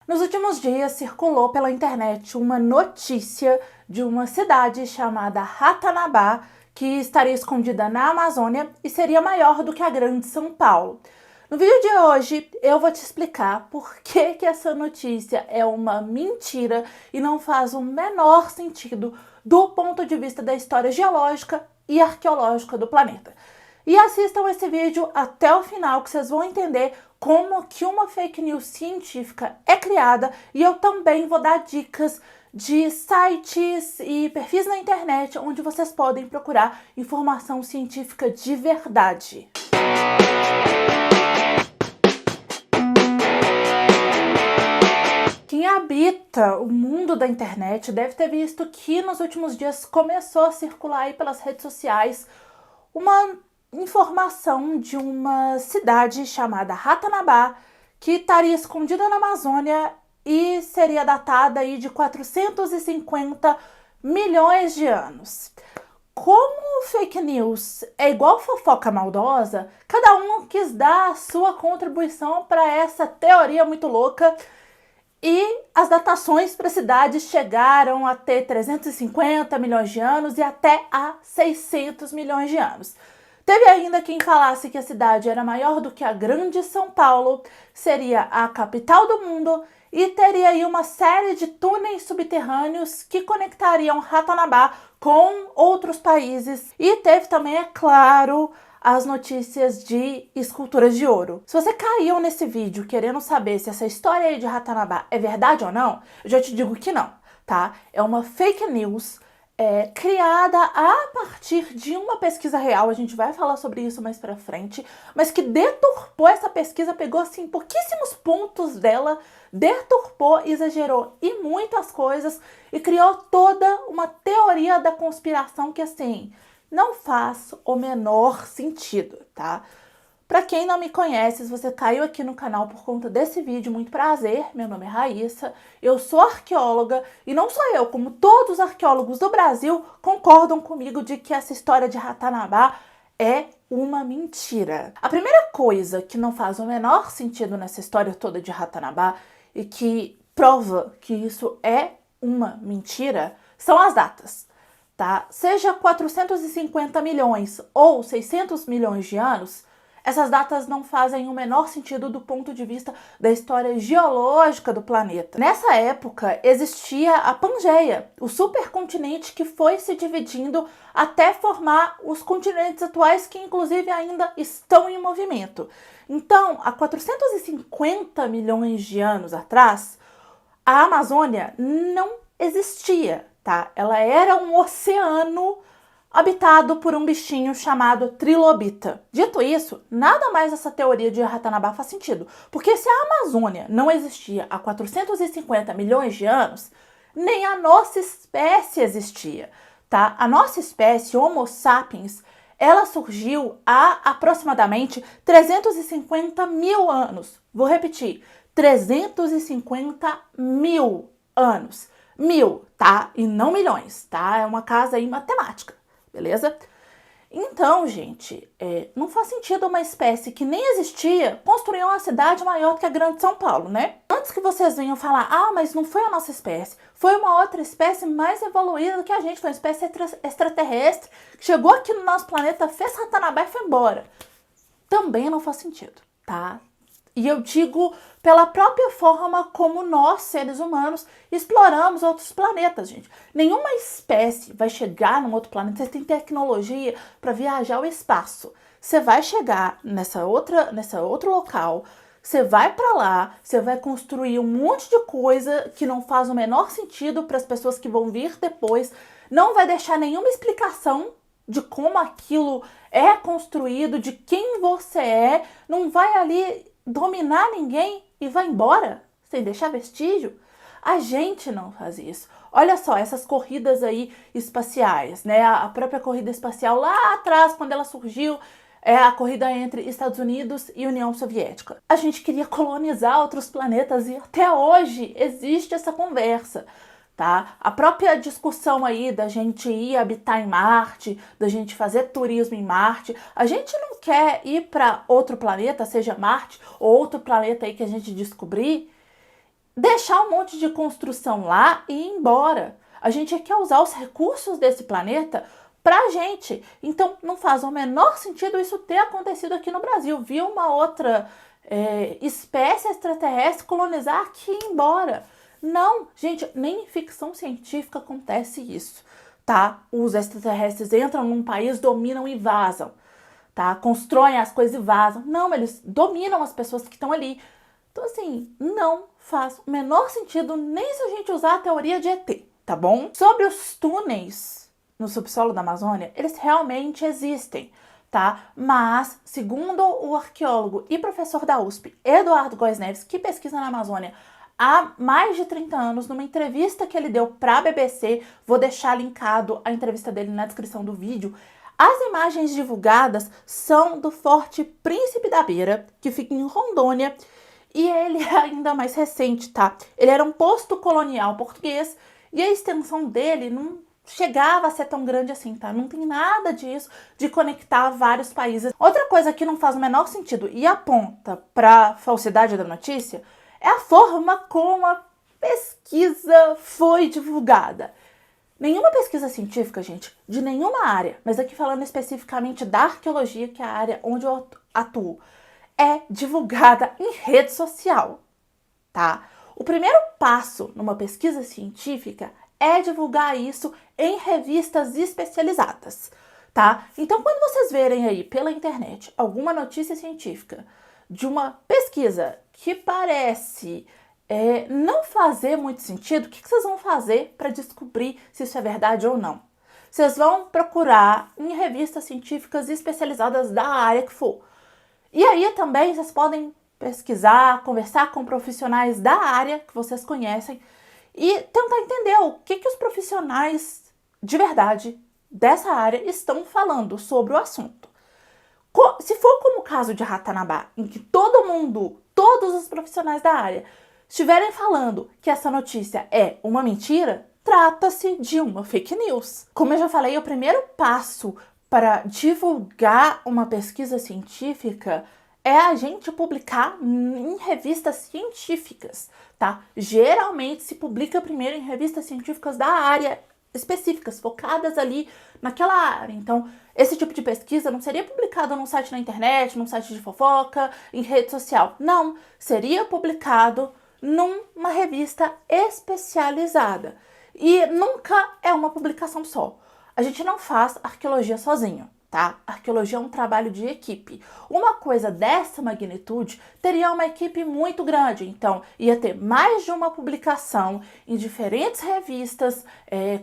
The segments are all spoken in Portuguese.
Nos últimos dias circulou pela internet uma notícia de uma cidade chamada Ratanabá, que estaria escondida na Amazônia e seria maior do que a Grande São Paulo. No vídeo de hoje eu vou te explicar por que essa notícia é uma mentira e não faz o menor sentido do ponto de vista da história geológica e arqueológica do planeta. E assistam esse vídeo até o final que vocês vão entender como que uma fake news científica é criada, e eu também vou dar dicas de sites e perfis na internet onde vocês podem procurar informação científica de verdade. Quem habita o mundo da internet deve ter visto que nos últimos dias começou a circular aí pelas redes sociais uma informação de uma cidade chamada Ratanabá, que estaria escondida na Amazônia e seria datada aí de 450 milhões de anos. Como fake news é igual fofoca maldosa, cada um quis dar a sua contribuição para essa teoria muito louca. E as datações para a cidade chegaram a ter 350 milhões de anos e até a 600 milhões de anos. Teve ainda quem falasse que a cidade era maior do que a Grande São Paulo, seria a capital do mundo e teria aí uma série de túneis subterrâneos que conectariam Ratanabá com outros países. E teve também, é claro, as notícias de esculturas de ouro. Se você caiu nesse vídeo querendo saber se essa história aí de Ratanabá é verdade ou não, eu já te digo que não, tá? É uma fake news criada a partir de uma pesquisa real, a gente vai falar sobre isso mais pra frente, mas que deturpou essa pesquisa, pegou assim pouquíssimos pontos dela, deturpou, exagerou e muitas coisas e criou toda uma teoria da conspiração que assim não faz o menor sentido, tá? Pra quem não me conhece, se você caiu aqui no canal por conta desse vídeo, muito prazer, meu nome é Raíssa, eu sou arqueóloga e não só eu, como todos os arqueólogos do Brasil concordam comigo de que essa história de Ratanabá é uma mentira. A primeira coisa que não faz o menor sentido nessa história toda de Ratanabá e que prova que isso é uma mentira são as datas. Tá? Seja 450 milhões ou 600 milhões de anos, essas datas não fazem o menor sentido do ponto de vista da história geológica do planeta. Nessa época existia a Pangeia, o supercontinente que foi se dividindo até formar os continentes atuais que inclusive ainda estão em movimento. Então, há 450 milhões de anos atrás, a Amazônia não existia. Tá? Ela era um oceano habitado por um bichinho chamado trilobita. Dito isso, nada mais essa teoria de Ratanabá faz sentido, porque se a Amazônia não existia há 450 milhões de anos, nem a nossa espécie existia. Tá? A nossa espécie, Homo sapiens, ela surgiu há aproximadamente 350 mil anos. Vou repetir, 350 mil anos. 1000, tá? E não milhões, tá? É uma casa aí matemática, beleza? Então, gente, não faz sentido uma espécie que nem existia construir uma cidade maior que a Grande São Paulo, né? Antes que vocês venham falar, ah, mas não foi a nossa espécie, foi uma outra espécie mais evoluída do que a gente, foi uma espécie extraterrestre, que chegou aqui no nosso planeta, fez Ratanabá e foi embora. Também não faz sentido, tá? E eu digo pela própria forma como nós, seres humanos, exploramos outros planetas, gente. Nenhuma espécie vai chegar num outro planeta, você tem tecnologia para viajar ao espaço. Você vai chegar nesse outro local, você vai para lá, você vai construir um monte de coisa que não faz o menor sentido para as pessoas que vão vir depois, não vai deixar nenhuma explicação de como aquilo é construído, de quem você é, não vai ali dominar ninguém e vai embora sem deixar vestígio. A gente não faz isso. Olha só, essas corridas aí espaciais, né? A própria corrida espacial lá atrás, quando ela surgiu, é a corrida entre Estados Unidos e União Soviética. A gente queria colonizar outros planetas e até hoje existe essa conversa. Tá? A própria discussão aí da gente ir habitar em Marte, da gente fazer turismo em Marte, a gente não quer ir para outro planeta, seja Marte ou outro planeta aí que a gente descobrir, deixar um monte de construção lá e ir embora. A gente quer usar os recursos desse planeta pra gente. Então não faz o menor sentido isso ter acontecido aqui no Brasil. Viu uma outra espécie extraterrestre colonizar aqui e ir embora. Não, gente, nem em ficção científica acontece isso, tá? Os extraterrestres entram num país, dominam e vazam, tá? Constroem as coisas e vazam. Não, eles dominam as pessoas que estão ali. Então, assim, não faz o menor sentido nem se a gente usar a teoria de ET, tá bom? Sobre os túneis no subsolo da Amazônia, eles realmente existem, tá? Mas, segundo o arqueólogo e professor da USP, Eduardo Góes Neves, que pesquisa na Amazônia há mais de 30 anos, numa entrevista que ele deu para a BBC, vou deixar linkado a entrevista dele na descrição do vídeo, as imagens divulgadas são do Forte Príncipe da Beira, que fica em Rondônia, e ele é ainda mais recente, tá? Ele era um posto colonial português e a extensão dele não chegava a ser tão grande assim, tá? Não tem nada disso de conectar vários países. Outra coisa que não faz o menor sentido e aponta para a falsidade da notícia é a forma como a pesquisa foi divulgada. Nenhuma pesquisa científica, gente, de nenhuma área, mas aqui falando especificamente da arqueologia, que é a área onde eu atuo, é divulgada em rede social, tá? O primeiro passo numa pesquisa científica é divulgar isso em revistas especializadas, tá? Então, quando vocês verem aí pela internet alguma notícia científica de uma pesquisa que parece não fazer muito sentido, o que vocês vão fazer para descobrir se isso é verdade ou não? Vocês vão procurar em revistas científicas especializadas da área que for. E aí também vocês podem pesquisar, conversar com profissionais da área que vocês conhecem e tentar entender o que os profissionais de verdade dessa área estão falando sobre o assunto. Se for como o caso de Ratanabá, em que todos os profissionais da área estiverem falando que essa notícia é uma mentira, trata-se de uma fake news. Como eu já falei, o primeiro passo para divulgar uma pesquisa científica é a gente publicar em revistas científicas, tá? Geralmente se publica primeiro em revistas científicas da área específicas, focadas ali naquela área. Então, esse tipo de pesquisa não seria publicado num site na internet, num site de fofoca, em rede social. Não, seria publicado numa revista especializada. E nunca é uma publicação só. A gente não faz arqueologia sozinho, tá? Arqueologia é um trabalho de equipe. Uma coisa dessa magnitude teria uma equipe muito grande, então ia ter mais de uma publicação em diferentes revistas,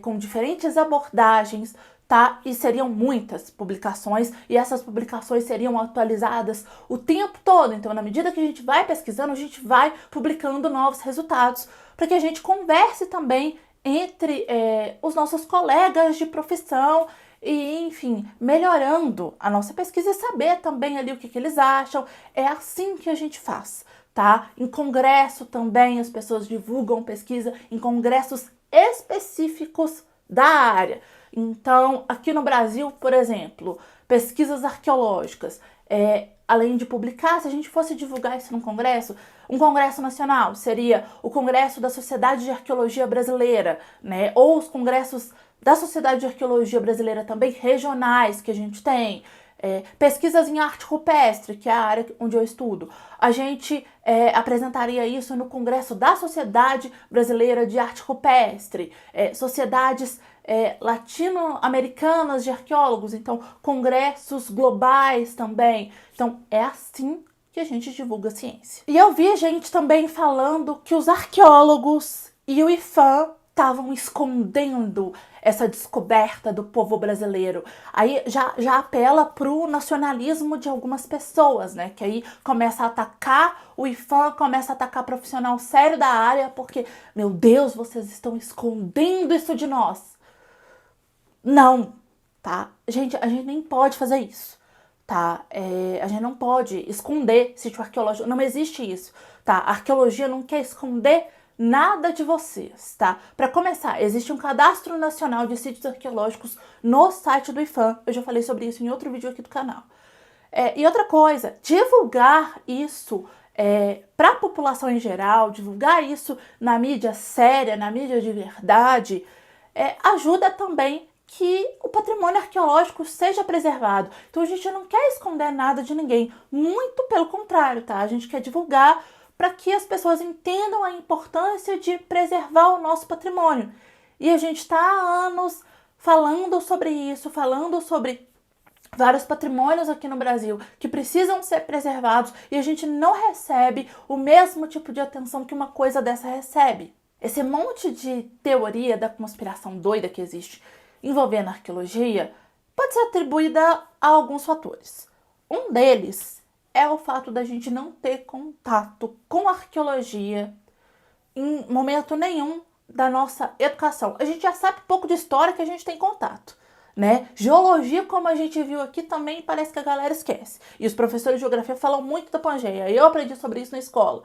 com diferentes abordagens, tá? E seriam muitas publicações e essas publicações seriam atualizadas o tempo todo. Então, na medida que a gente vai pesquisando, a gente vai publicando novos resultados para que a gente converse também entre os nossos colegas de profissão e, enfim, melhorando a nossa pesquisa e saber também ali o que eles acham. É assim que a gente faz, tá? Em congresso também as pessoas divulgam pesquisa em congressos específicos da área. Então, aqui no Brasil, por exemplo, pesquisas arqueológicas, além de publicar, se a gente fosse divulgar isso num congresso, um congresso nacional seria o Congresso da Sociedade de Arqueologia Brasileira, né? Ou os congressos da Sociedade de Arqueologia Brasileira também regionais que a gente tem. Pesquisas em arte rupestre, que é a área onde eu estudo. A gente apresentaria isso no Congresso da Sociedade Brasileira de Arte Rupestre, sociedades latino-americanas de arqueólogos, então congressos globais também. Então é assim que a gente divulga a ciência. E eu vi gente também falando que os arqueólogos e o IPHAN estavam escondendo essa descoberta do povo brasileiro. Aí já apela pro nacionalismo de algumas pessoas, né? Que aí começa a atacar o IPHAN, começa a atacar profissional sério da área, porque, meu Deus, vocês estão escondendo isso de nós. Não, tá? Gente, a gente nem pode fazer isso, tá? A gente não pode esconder sítio arqueológico, não existe isso, tá? A arqueologia não quer esconder nada de vocês, tá? Para começar, existe um cadastro nacional de sítios arqueológicos no site do IPHAN, eu já falei sobre isso em outro vídeo aqui do canal. E outra coisa, divulgar isso para a população em geral, divulgar isso na mídia séria, na mídia de verdade, ajuda também que o patrimônio arqueológico seja preservado. Então a gente não quer esconder nada de ninguém, muito pelo contrário, tá? A gente quer divulgar para que as pessoas entendam a importância de preservar o nosso patrimônio. E a gente está há anos falando sobre isso, falando sobre vários patrimônios aqui no Brasil que precisam ser preservados e a gente não recebe o mesmo tipo de atenção que uma coisa dessa recebe. Esse monte de teoria da conspiração doida que existe envolvendo a arqueologia pode ser atribuída a alguns fatores. Um deles é o fato da gente não ter contato com a arqueologia em momento nenhum da nossa educação. A gente já sabe pouco de história que a gente tem contato, né? Geologia, como a gente viu aqui, também parece que a galera esquece. E os professores de geografia falam muito da Pangeia. Eu aprendi sobre isso na escola.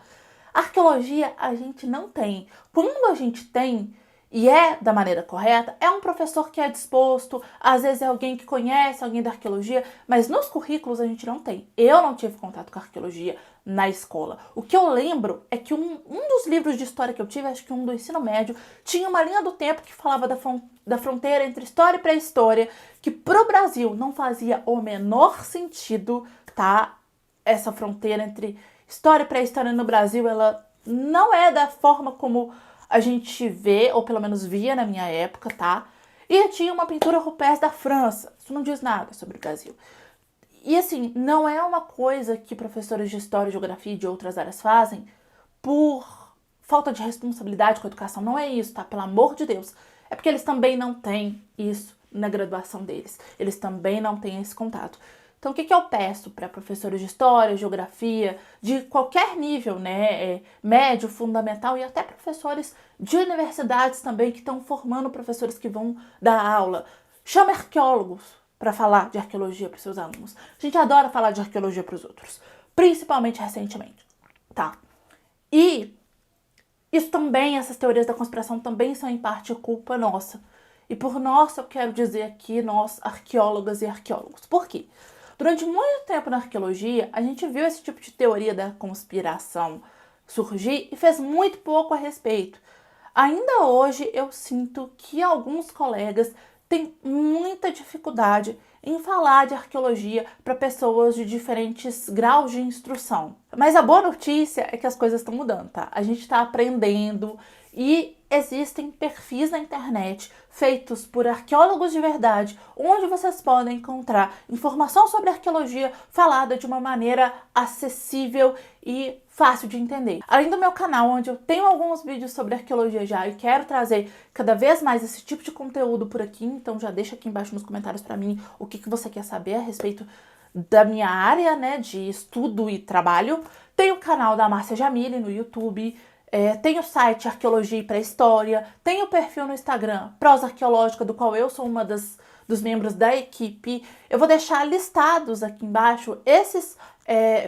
Arqueologia a gente não tem. Quando a gente tem, e é da maneira correta, é um professor que é disposto, às vezes é alguém que conhece alguém da arqueologia, mas nos currículos a gente não tem. Eu não tive contato com a arqueologia na escola. O que eu lembro é que um dos livros de história que eu tive, acho que um do ensino médio, tinha uma linha do tempo que falava da fronteira entre história e pré-história, que pro Brasil não fazia o menor sentido, tá? Essa fronteira entre história e pré-história no Brasil, ela não é da forma como a gente vê, ou pelo menos via na minha época, tá? E tinha uma pintura rupestre da França. Isso não diz nada sobre o Brasil. E assim, não é uma coisa que professores de história, geografia e de outras áreas fazem por falta de responsabilidade com a educação. Não é isso, tá? Pelo amor de Deus. É porque eles também não têm isso na graduação deles. Eles também não têm esse contato. Então, o que eu peço para professores de história, geografia, de qualquer nível, né, médio, fundamental e até professores de universidades também que estão formando professores que vão dar aula. Chame arqueólogos para falar de arqueologia para os seus alunos. A gente adora falar de arqueologia para os outros, principalmente recentemente, tá? E isso também, essas teorias da conspiração também são em parte culpa nossa. E por nossa eu quero dizer aqui nós, arqueólogas e arqueólogos. Por quê? Durante muito tempo na arqueologia, a gente viu esse tipo de teoria da conspiração surgir e fez muito pouco a respeito. Ainda hoje eu sinto que alguns colegas têm muita dificuldade em falar de arqueologia para pessoas de diferentes graus de instrução. Mas a boa notícia é que as coisas estão mudando, tá? A gente está aprendendo e existem perfis na internet feitos por arqueólogos de verdade, onde vocês podem encontrar informação sobre arqueologia falada de uma maneira acessível e fácil de entender. Além do meu canal, onde eu tenho alguns vídeos sobre arqueologia já e quero trazer cada vez mais esse tipo de conteúdo por aqui, então já deixa aqui embaixo nos comentários para mim o que você quer saber a respeito da minha área, né, de estudo e trabalho. Tem o canal da Márcia Jamile no YouTube, tem o site Arqueologia e Pré-História, tem o perfil no Instagram Prosa Arqueológica, do qual eu sou uma dos membros da equipe. Eu vou deixar listados aqui embaixo esses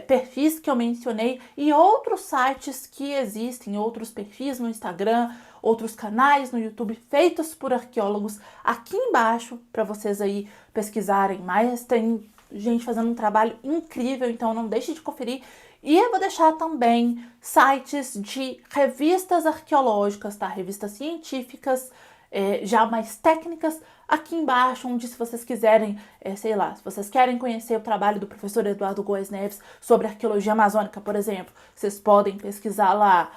perfis que eu mencionei e outros sites que existem, outros perfis no Instagram, outros canais no YouTube feitos por arqueólogos aqui embaixo para vocês aí pesquisarem mais. Tem gente fazendo um trabalho incrível, então não deixe de conferir. E eu vou deixar também sites de revistas arqueológicas, tá? Revistas científicas, já mais técnicas, aqui embaixo, onde se vocês quiserem, sei lá, se vocês querem conhecer o trabalho do professor Eduardo Góes Neves sobre arqueologia amazônica, por exemplo, vocês podem pesquisar lá.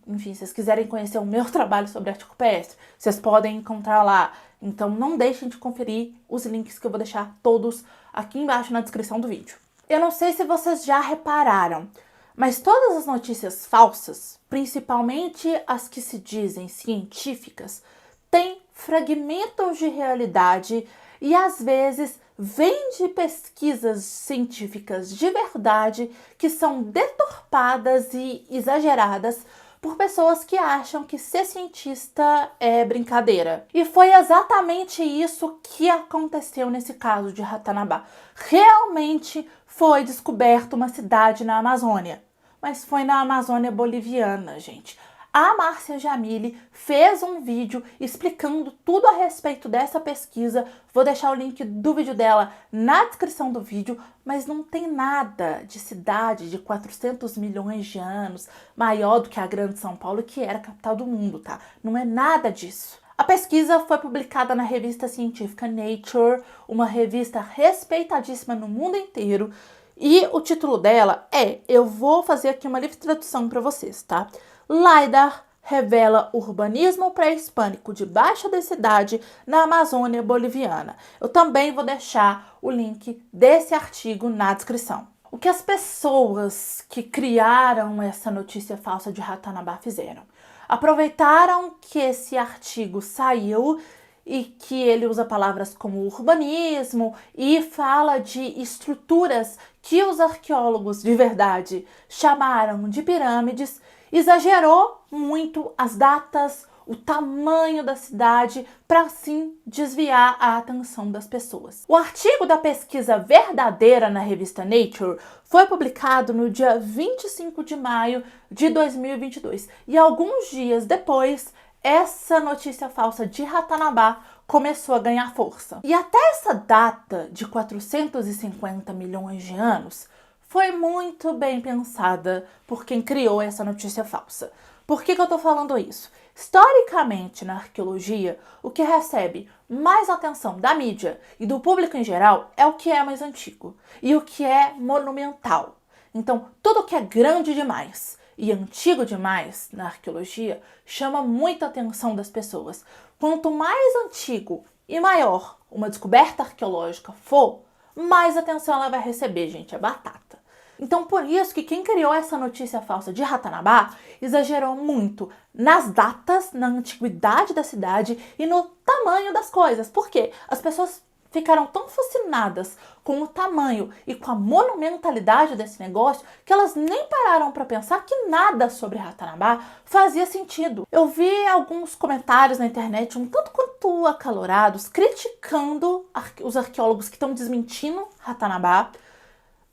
Enfim, se vocês quiserem conhecer o meu trabalho sobre arte rupestre, vocês podem encontrar lá. Então não deixem de conferir os links que eu vou deixar todos aqui embaixo na descrição do vídeo. Eu não sei se vocês já repararam, mas todas as notícias falsas, principalmente as que se dizem científicas, têm fragmentos de realidade e às vezes vêm de pesquisas científicas de verdade que são deturpadas e exageradas por pessoas que acham que ser cientista é brincadeira. E foi exatamente isso que aconteceu nesse caso de Ratanabá. Realmente foi descoberta uma cidade na Amazônia, mas foi na Amazônia boliviana, gente. A Márcia Jamile fez um vídeo explicando tudo a respeito dessa pesquisa. Vou deixar o link do vídeo dela na descrição do vídeo, mas não tem nada de cidade de 400 milhões de anos maior do que a Grande São Paulo, que era a capital do mundo, tá? Não é nada disso. A pesquisa foi publicada na revista científica Nature, uma revista respeitadíssima no mundo inteiro, e o título dela eu vou fazer aqui uma livre tradução para vocês, tá? LiDAR revela urbanismo pré-hispânico de baixa densidade na Amazônia boliviana. Eu também vou deixar o link desse artigo na descrição. O que as pessoas que criaram essa notícia falsa de Ratanabá fizeram? Aproveitaram que esse artigo saiu e que ele usa palavras como urbanismo e fala de estruturas que os arqueólogos de verdade chamaram de pirâmides, exagerou muito as datas, o tamanho da cidade, para assim desviar a atenção das pessoas. O artigo da pesquisa verdadeira na revista Nature foi publicado no dia 25 de maio de 2022 e alguns dias depois essa notícia falsa de Ratanabá começou a ganhar força. E até essa data de 450 milhões de anos foi muito bem pensada por quem criou essa notícia falsa. Por que eu tô falando isso? Historicamente, na arqueologia, o que recebe mais atenção da mídia e do público em geral é o que é mais antigo e o que é monumental. Então, tudo que é grande demais e antigo demais na arqueologia chama muita atenção das pessoas. Quanto mais antigo e maior uma descoberta arqueológica for, mais atenção ela vai receber, gente, é batata. Então, por isso que quem criou essa notícia falsa de Ratanabá exagerou muito nas datas, na antiguidade da cidade e no tamanho das coisas. Por quê? As pessoas ficaram tão fascinadas com o tamanho e com a monumentalidade desse negócio que elas nem pararam para pensar que nada sobre Ratanabá fazia sentido. Eu vi alguns comentários na internet, um tanto quanto acalorados, criticando os arqueólogos que estão desmentindo Ratanabá,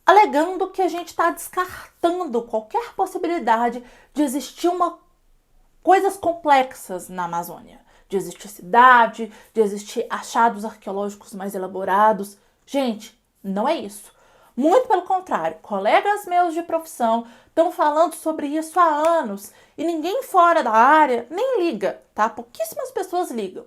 alegando que a gente está descartando qualquer possibilidade de existir coisas complexas na Amazônia. De existir cidade, de existir achados arqueológicos mais elaborados. Gente, não é isso. Muito pelo contrário, colegas meus de profissão estão falando sobre isso há anos e ninguém fora da área nem liga, tá? Pouquíssimas pessoas ligam.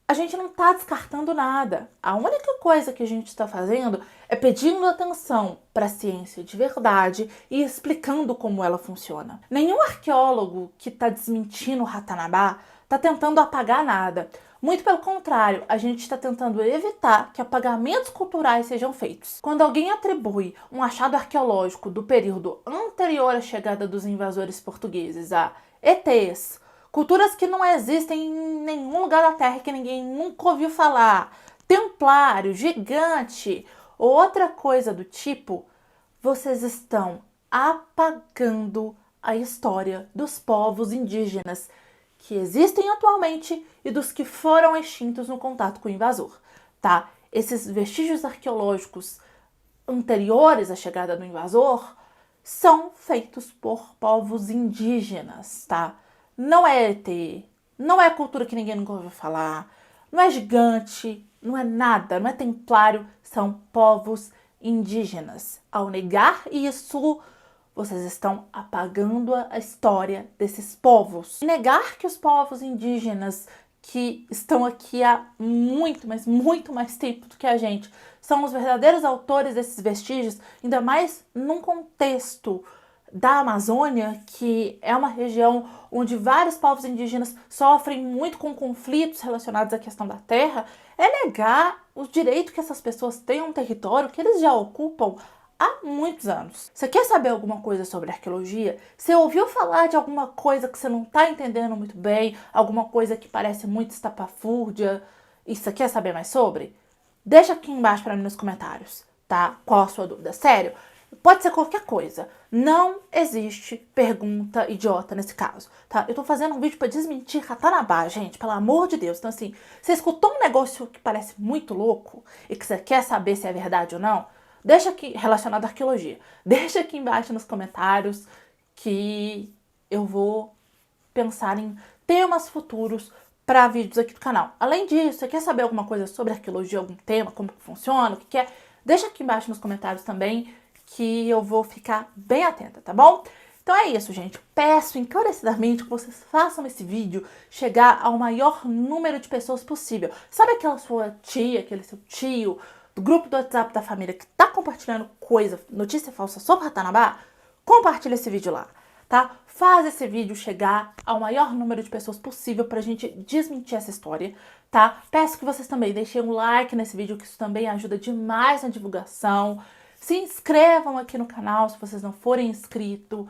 A gente não está descartando nada. A única coisa que a gente está fazendo é pedindo atenção para a ciência de verdade e explicando como ela funciona. Nenhum arqueólogo que está desmentindo Ratanabá está tentando apagar nada. Muito pelo contrário, a gente está tentando evitar que apagamentos culturais sejam feitos. Quando alguém atribui um achado arqueológico do período anterior à chegada dos invasores portugueses a ETs, culturas que não existem em nenhum lugar da Terra que ninguém nunca ouviu falar, templário, gigante ou outra coisa do tipo, vocês estão apagando a história dos povos indígenas que existem atualmente e dos que foram extintos no contato com o invasor, tá? Esses vestígios arqueológicos anteriores à chegada do invasor são feitos por povos indígenas, tá? Não é ET, não é cultura que ninguém nunca ouviu falar, não é gigante, não é nada, não é templário, são povos indígenas. Ao negar isso, vocês estão apagando a história desses povos. E negar que os povos indígenas que estão aqui há muito, mas muito mais tempo do que a gente são os verdadeiros autores desses vestígios, ainda mais num contexto da Amazônia, que é uma região onde vários povos indígenas sofrem muito com conflitos relacionados à questão da terra, é negar o direito que essas pessoas têm a um território que eles já ocupam há muitos anos. Você quer saber alguma coisa sobre arqueologia? Você ouviu falar de alguma coisa que você não está entendendo muito bem? Alguma coisa que parece muito estapafúrdia? E você quer saber mais sobre? Deixa aqui embaixo para mim nos comentários, tá? Qual a sua dúvida? Sério, pode ser qualquer coisa. Não existe pergunta idiota nesse caso, tá? Eu tô fazendo um vídeo para desmentir Ratanabá, gente, pelo amor de Deus. Então assim, você escutou um negócio que parece muito louco e que você quer saber se é verdade ou não, deixa aqui, relacionado à arqueologia, deixa aqui embaixo nos comentários que eu vou pensar em temas futuros para vídeos aqui do canal. Além disso, você quer saber alguma coisa sobre arqueologia, algum tema, como que funciona, o que que é? Deixa aqui embaixo nos comentários também, que eu vou ficar bem atenta, tá bom? Então é isso, gente. Peço encarecidamente que vocês façam esse vídeo chegar ao maior número de pessoas possível. Sabe aquela sua tia, aquele seu tio, do grupo do WhatsApp da família que tá compartilhando coisa, notícia falsa sobre Ratanabá? Compartilha esse vídeo lá, tá? Faz esse vídeo chegar ao maior número de pessoas possível pra gente desmentir essa história, tá? Peço que vocês também deixem um like nesse vídeo, que isso também ajuda demais na divulgação. Se inscrevam aqui no canal se vocês não forem inscritos.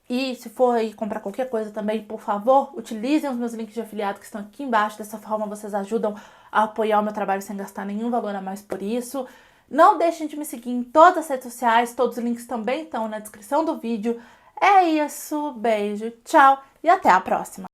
E se for aí comprar qualquer coisa também, por favor, utilizem os meus links de afiliado que estão aqui embaixo. Dessa forma vocês ajudam a apoiar o meu trabalho sem gastar nenhum valor a mais por isso. Não deixem de me seguir em todas as redes sociais, todos os links também estão na descrição do vídeo. É isso, beijo, tchau e até a próxima!